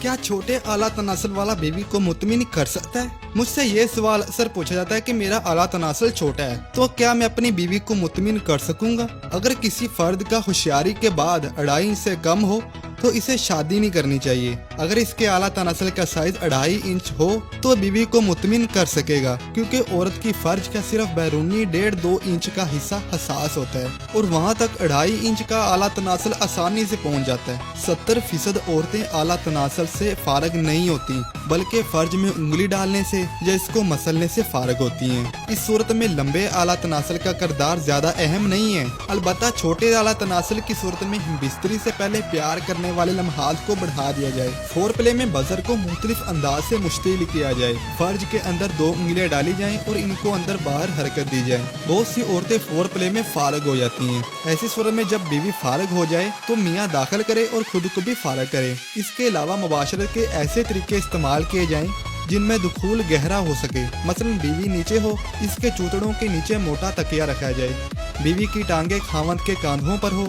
क्या छोटे आला तनासल वाला बीवी को मुतमिन कर सकता है? मुझसे ये सवाल अक्सर पूछा जाता है कि मेरा आला तनासल छोटा है तो क्या मैं अपनी बीवी को मुतमिन कर सकूंगा? अगर किसी फर्द का होशियारी के बाद 2.5 इंच से कम हो तो इसे शादी नहीं करनी चाहिए। अगर इसके आला तनासल का साइज 2.5 इंच हो तो बीवी को मुतमिन कर सकेगा, क्योंकि औरत की फर्ज का सिर्फ बैरूनी 1.5-2 इंच का हिस्सा हसास होता है और वहाँ तक 2.5 इंच का आला तनासल आसानी से पहुँच जाता है। 70% औरतें आला तनासल से फारग नहीं होती, बल्कि फर्ज में उंगली डालने से या इसको मसलने से फारग होती हैं। इस सूरत में लंबे आला तनासल का किरदार ज्यादा अहम नहीं है। अलबत्ता छोटे आला तनासल की सूरत में बिस्तरी से पहले प्यार करने वाले लम्हात को बढ़ा दिया जाए। फोर प्ले में बजर को मुख्तलिफ अंदाज से मुश्तिल किया जाए। फर्ज के अंदर 2 उंगलियां डाली जाएं और इनको अंदर बाहर हरकत दी जाए। बहुत सी औरतें फोर प्ले में फारग हो जाती हैं। ऐसी सूरत में जब बीवी फारग हो जाए तो मियाँ दाखिल करे और खुद को भी फारग करे। इसके अलावा मुबाशरत के ऐसे तरीके इस्तेमाल किए जाएं जिनमें दुखूल गहरा हो सके। मसलन बीवी नीचे हो, इसके चूतड़ों के नीचे मोटा तकिया रखा जाए। बीवी की टांगे खावंद के कांधों पर हो,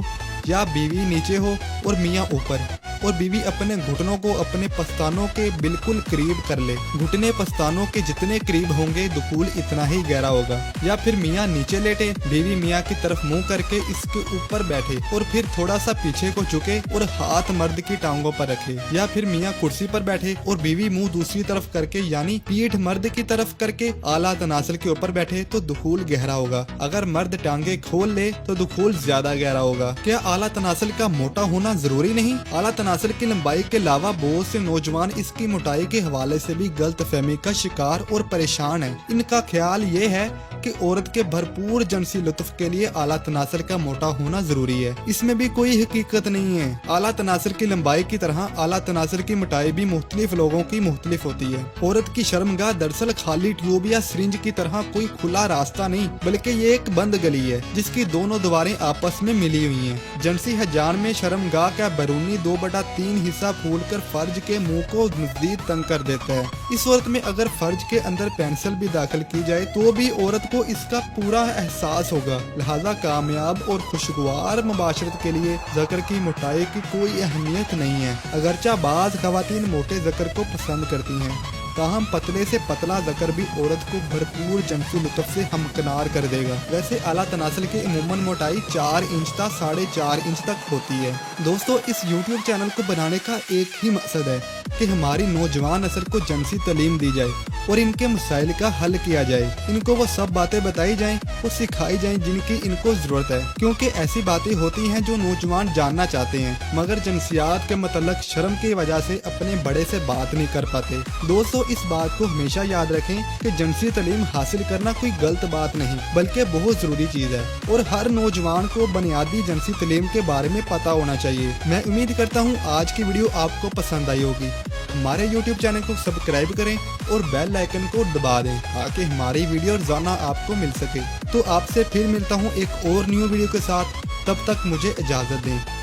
या बीवी नीचे हो और मियाँ ऊपर, और बीवी अपने घुटनों को अपने पस्तानों के बिल्कुल करीब कर ले। घुटने पस्तानों के जितने करीब होंगे दुखूल इतना ही गहरा होगा। या फिर मियाँ नीचे लेटे, बीवी मियाँ की तरफ मुंह करके इसके ऊपर बैठे और फिर थोड़ा सा पीछे को झुके और हाथ मर्द की टांगों पर रखे। या फिर मियाँ कुर्सी पर बैठे और बीवी मुंह दूसरी तरफ करके यानी पीठ मर्द की तरफ करके आला तनासल के ऊपर बैठे तो दुखूल गहरा होगा। अगर मर्द टांगे खोल ले तो दुखूल ज्यादा गहरा होगा। क्या आला तनासल का मोटा होना जरूरी नहीं? आला तनासल की लंबाई के अलावा बहुत से नौजवान इसकी मोटाई के हवाले से भी गलत फहमी का शिकार और परेशान है। इनका ख्याल ये है कि औरत के भरपूर जिनसी लुत्फ के लिए आला तनासल का मोटा होना जरूरी है। इसमें भी कोई हकीकत नहीं है। आला तनासल की लंबाई की तरह आला तनासल की मोटाई भी मुख्तलिफ लोगों की मुख्तलिफ होती है। औरत की शर्मगाह दरअसल खाली ट्यूब या सिरिंज की तरह कोई खुला रास्ता नहीं, बल्कि ये एक बंद गली है जिसकी दोनों दीवारें आपस में मिली हुई हैं। जिनसी हजान में शर्मगाह का बैरूनी 2/3 हिस्सा फूलकर फर्ज के मुंह को मज़ीद तंग कर देता है। इस सूरत में अगर फर्ज के अंदर पेंसिल भी दाखिल की जाए तो भी औरत को इसका पूरा एहसास होगा। लिहाजा कामयाब और खुशगवार मुबाशरत के लिए ज़कर की मोटाई की कोई अहमियत नहीं है। अगरचा बाज़ ख़वातीन मोटे ज़कर को पसंद करती हैं, ताहम पतले से पतला ज़कर भी औरत को भरपूर जिनसी लुत्फ से हमकिनार कर देगा। वैसे आला तनासल की अमूमन मोटाई 4 इंच तक 4.5 इंच तक होती है। दोस्तों, इस YouTube चैनल को बनाने का एक ही मकसद है कि हमारी नौजवान नस्ल को जिनसी तालीम दी जाए और इनके मसाइल का हल किया जाए। इनको वो सब बातें बताई जाएं और सिखाई जाएं जिनकी इनको जरूरत है, क्योंकि ऐसी बातें होती हैं जो नौजवान जानना चाहते हैं मगर जिनसियात के मतलब शर्म की वजह से अपने बड़े से बात नहीं कर पाते। दोस्तों, इस बात को हमेशा याद रखें कि जिनसी तालीम हासिल करना कोई गलत बात नहीं बल्कि बहुत जरूरी चीज है और हर नौजवान को बुनियादी जिनसी तालीम के बारे में पता होना चाहिए। मैं उम्मीद करता हूँ आज की वीडियो आपको पसंद आई होगी। हमारे YouTube चैनल को सब्सक्राइब करें और बेल आइकन को दबा दें ताकि हमारी वीडियो रोजाना आपको मिल सके। तो आपसे फिर मिलता हूँ एक और न्यू वीडियो के साथ। तब तक मुझे इजाजत दें।